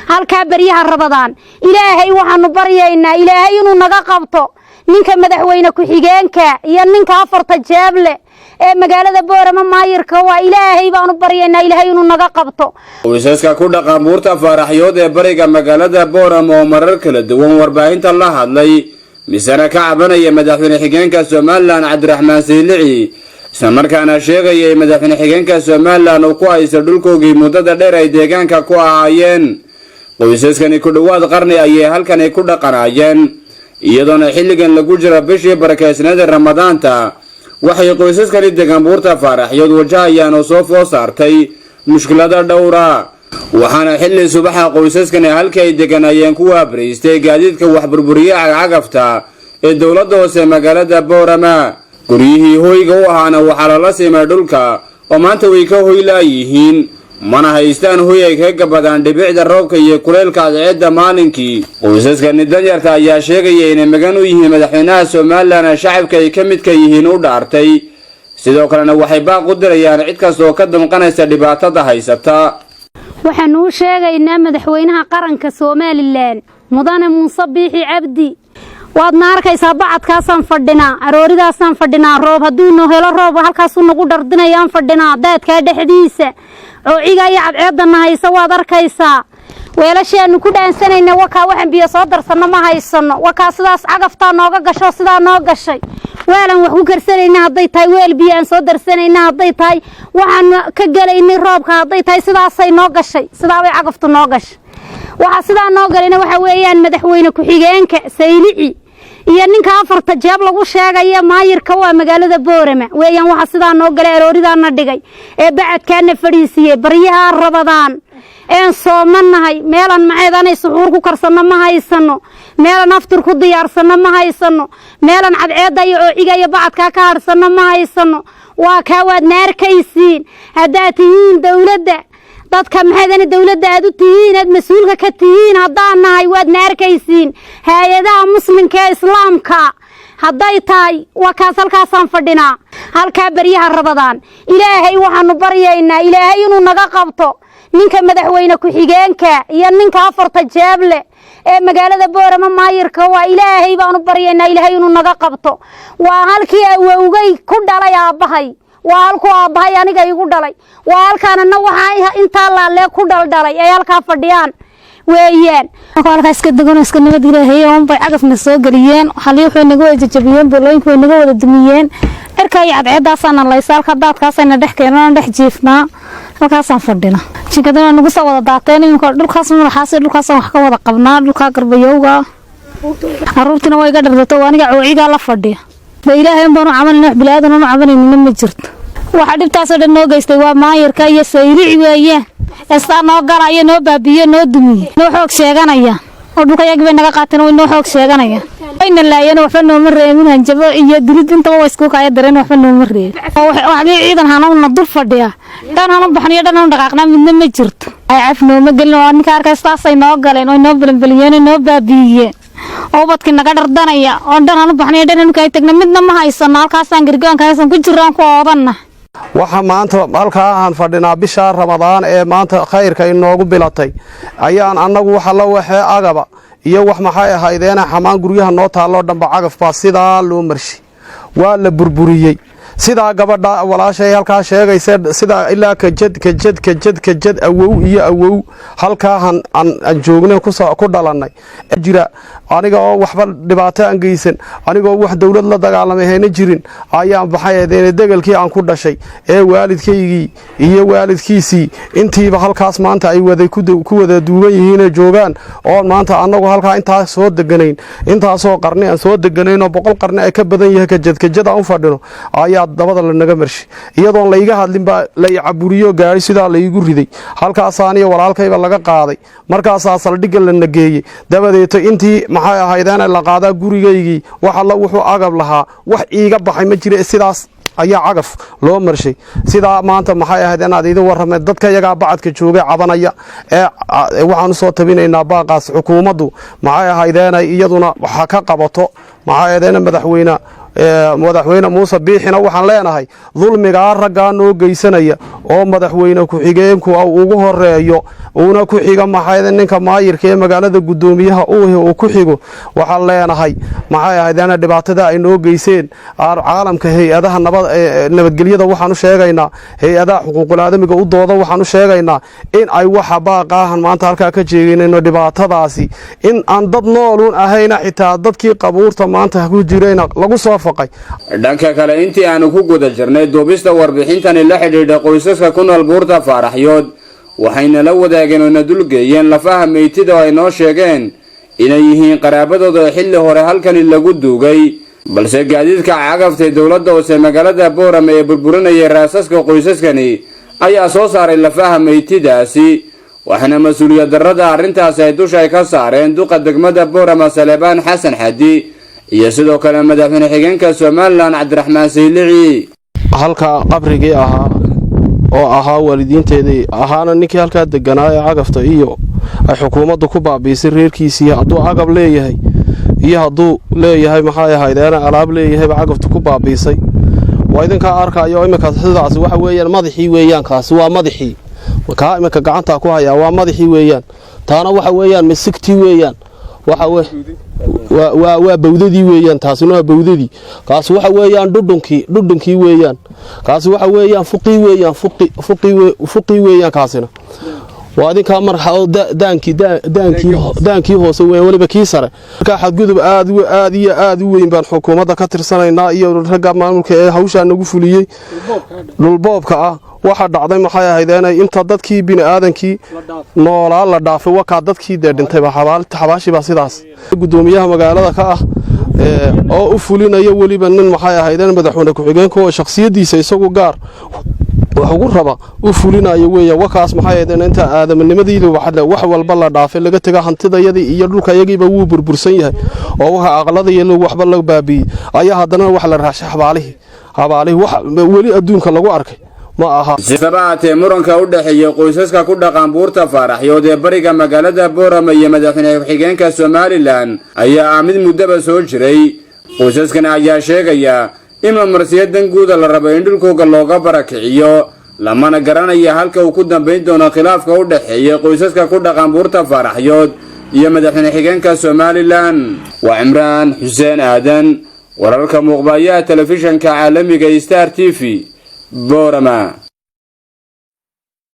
halka bariyaha Ramadaan ilaahay waxaanu baryaynaa ilaahay inuu naga qabto ninka madaxweyne ku xigeenka iyo ninka afarta jeeble ee magaalada Boorama maayirka waa ilaahay baanu baryaynaa ilaahay inuu naga qabto qoysaska ku dhaqan buurta Faaraxyood ee bariga magaalada Boorama oo marar kala duwan warbaahinta la hadlay misana ka cabanaya madaxweyne xigeenka Soomaaliland Cabdiraxmaan Saylici isla markaana sheegay madaxweyne xigeenka Soomaaliland oo ku haysta dhulkoogii muddada dheer ay deegaanka ku ahaayeen qoysaskani ku dhawaad qarni ayay halkan ay ku dhaqanayeen iyadoona xilligan lagu jiro bishii barakaysnada Ramadaanta waxay qoysaskani degan buurta Faaraxyood wajahayaan oo soo foos saartay mushkilada dhowra waxaana xilli subaxa qoysaskani halkii ay deganayeen ku waabriistay gaadiidka wax burburiye cagafta ee dawladda hoose magaalada Boorama guryihii hoyga u ahaana waxa la simay dhulka oo maanta way ka hoylaayihiin mana haystaan hoy ay ka gabadaan dhibicda roobka iyo kuleelka cadceedda maalinkii qoysaskani danyarta ayaa sheegay inay magan u yihiin madaxweynaha Soomaaliland shacabka ay ka mid ka yihiin u dhaartay sidoo kalena waxay baaq u dirayaan cid kasta oo ka damqanaysa dhibaatada haysata waxaanu sheegaynaa madaxweynaha qaranka Soomaaliland mudane Muuse Biixi Cabdi waadna arkaysaa bacadkaasaan fadhinaa arooridaasaan fadhinaa roob hadduu noo helo roob halkaasuu nagu dhardinayaan fadhinaa daadka dhexdiisa oo ciga iyo cadceedana haysa waad arkaysaa weelashaanu ku dhaansanayna waxaan biyo soo darsano ma haysano wakaa sidaas cagaftaa nooga gasho sidaa noo gashay weelan wax ku karsanayna hadday tahay weel biyo aan soo darsanayna hadday tahay waxaan ka galaynay roobka hadday tahay sidaasay noo gashay sidaa way cagaftu noo gashay waxa sidaa noo galayna waxa weeyaan madaxweyne ku xigeenka Saylici iyo ninka afarta jeeb lagu sheegay maayirka waa magaalada Boorama weeyaan waxa sidaa noo galay arooridaana dhigay ee bacadkaana fadhiisiyay bariyaha Ramadaan een soomanahay meelan maceedanay suxuur ku karsano ma haysano meelan aftur ku diyaarsano ma haysano meelan cadceeda iyo ciga iyo bacadka ka harsano ma haysano waa ka waad naarkaysiin hadaa tihiin dawladda dadka maxaydan dawladda aad u tihiin aad mas'uulka ka tihiin haddaan nahay waad naarkaysiin hay'adaha muslimka ee islaamka hadday tahay wakaas halkaasaan fadhinaa halka bariyaha Ramadaan ilaahay waxaanu baryaynaa ilaahay inuu naga qabto ninka madaxweyne ku xigeenka iyo ninka afarta jeeble ee magaalada Boorama maayirka waa ilaahay baanu baryaynaa ilaahay inuu naga qabto waa halkii awowgay ku dhalay aabahay waa halku aabahay aniga igu dhalay waa halkaanna waxa inta la ku daldalay ay halka fadhiyaan weeyaan halkaas ka degan iska nabad ilaahay oo bay cagafna soo galiyeen xalii waxay naga wajajabiyeen bolooyinku way naga wada dumiyeen erkay cadceedaasana laysaalka daadkaasayna dhex keenana dhex jiifnaa halkaasaan fadhina jikadana nagu soo wada daateen inka dhulkaas dhulkaas wax ka wada qabnaa dhulka garbayowga aruurtina way ga dhardato aniga ciiga la fadhiya ilaahay baanu camalna bilaadan oo cabanayna ma jirto waxa dhibtaas oo dhan noo geystay waa maayirka iyo Saylici weeyaan istaa noo galaya noo baabiyo noo dumiye noo xoog sheeganaya oo dhulka yaga naga qaateen oo noo xoog sheeganaya ayna laayeen waxba noo mareemin hanjabo iyo dilid inta way isku kaaya dareen waxba noo mareey wax ciidan hanana dur fadhiya dhan hanu baxniyo dhan hanu dhaqaaqna midna ma jirto ay af noo ma galin oo ninka arkaystaasay noo galeen oo noo balbaliyeen noo baabiyeen oo badkii naga dardanaya oo dhan hanu baxniyo dhan hanu kay tagna midna ma haysano halkaasaan gargaankaasaan ku jiraan ku oodana waxa maanta halkaa aan fadhinaa bisha Ramadaan ee maanta khayrka inoogu bilatay ayaan anagu waxa la waxee agaba iyo wax maxay ahaydeen xamaan guryaha noo taalo dhanba cagaf baa sidaa loo marshi waa la burburiyay sida gabadha walaashay halka sheegaysa sida ilaa ka jad awow halka aan joognay ku dhalanay jira aniga oo waxba dhibaato aan geysan aniga oo wax dawlad la dagaalamay hayna jirin ayaan baxaydeen degalkii aan ku dhashay ee waalidkaygii iyo waalidkiisii intiiba halkaas maanta ay ku wada duuban yihiin joogan oo maanta anagu halka inta soo deganayn inta soo qarni aan soo deganayn oo 100 qarni ay ka badan yahay ka jad aan fadhino ayaa dabada la naga marshi iyadoo la iga hadlin ba la caburiyo gaari sida la igu riday halkaas aaniyo walaalkayba laga qaaday markaas saldhigga la nageeyay dabadeeto intii maxay ahaydeen la qaadaa gurigaygii waxa la wuxuu agab lahaa wax iiga baxay ma jira sidaas ayaa cagaf loo marshay sida maanta maxay ahaydeen adeedo warramay dadka iyaga bacadka joogay cabanaya ee waxaan soo tabinaynaa baaqaas xukuumaddu maxay ahaydeen iyaduna waxa ka qabato maxay ahaydeen madaxweynaha madaxweyne muuse biixina waxaan leenahay dulmigaa raggaa noo geysanaya oo madaxweyne ku-xigeenku ugu horeeyo uuna ku xiga maxay ninka maayirka ee magaalada gudoomiyaha uu ku xigo waxaan leenahay maxay ahaydana dhibaatada ay noo geyseen caalamka hay-adaha nabadgelyada waxaan u sheegaynaa hay-adaha xuquuqul aadamiga u dooda waxaan u sheegaynaa in ay waxa baaqaahan maanta halkaa ka jeeginayno dhibaatadaasi in aan dad nooluun ahayna xitaa dadkii qabuurta maanta ku jirayna lagu soo faqay. dhanka kale intii aanu ku guda jirnay duubista warbixintani la xidhiidha qoysaska ku nool buurta Faaraxyood waxayna la wadaageen oo na dulgeeyeen lafaha meeytida oo ay noo sheegeen inay yihiin qaraabadooda xilli hore halkani lagu duugay balse gaadiidka cagafta dawladda hoose magaalada Boorama ee burburinaya raasaska qoysaskani ayaa soo saaray lafaha meeytidaasi waxaana mas'uuliyad darrada arrintaas ay dusha ka saareen duqa degmada Boorama Salebaan Xasan Xadi iyo sidoo kale madaxweyne xigeenka Soomaaliland Cabdiraxmaan Saylici halka qabrigii ahaa oo ahaa waalidiinteedii ahaana ninkii halka deganaa ee cagafta iyo ay xukuumaddu ku baabiisay reerkiisii hadduu agab leeyahay iyo hadduu leeyahay maxay ahaydana alaab leeyahay cagaftu ku baabiisay waa idinka arkayo imika sidaas waxa weeyaan madaxii weeyaan kaasi waa madaxii ka imika gacanta ku haya waa madaxii weeyaan taana waxa weeyaan misigtii weeyaan waxa waa bawdadii weeyaan taasina waa bawdadii kaas waxa weeyaan dhudhunkii weeyaan kaas waxa weeyaan fuqi weeyaan kaasina waa idinka marxalad daankii hoose weeyaan waliba kii sare marka xadgudub aad u weyn baan xukuumadda ka tirsanaynaa iyo ragga maamulka ee hawsha nagu fuliyay dhulboobka ah waxa dhacday maxay ahaydeen inta dadkii bini'aadankii noolaa la dhaafay waxa dadkii dhintay xabaashi ba sidaas gudoomiyaha magaalada ka ah oo u fulinayo waliba nin maxay ahaydeen madaxweyne ku-xigeenka oo shakhsiyadiisa isagu gaar wax ugu raba u fulinayo weeyaan wakaas maxay ahaydeen inta aadamnimadiidu wax walba la dhaafay laga taga hantidayadii iyo dhulka yagiiba wuu burbursan yahay oo waxa aqladii waxba la baabiyay ayaa haddana wax la raashay xabaalihi wax wali adduunka lagu arkay sidabaatee muranka u dhaxeeya qoysaska ku dhaqan buurta Faaraxyood ee bariga magaalada Boorama iyo madaxweyne xigeenka Soomaaliland ayaa mid muddaba soo jiray qoysaskan ayaa sheegaya in marsiyadan guud la rabo in dhulkooda looga barakiciyo lamana garanaya halka uu ku dambeyn doono khilaafka u dhaxeeya qoysaska ku dhaqan buurta Faaraxyood iyo madaxweyne xigeenka Soomaaliland waa Imraan Xuseen Aadan wararka muuqbaaya telefishanka caalamiga Star TV Boorama.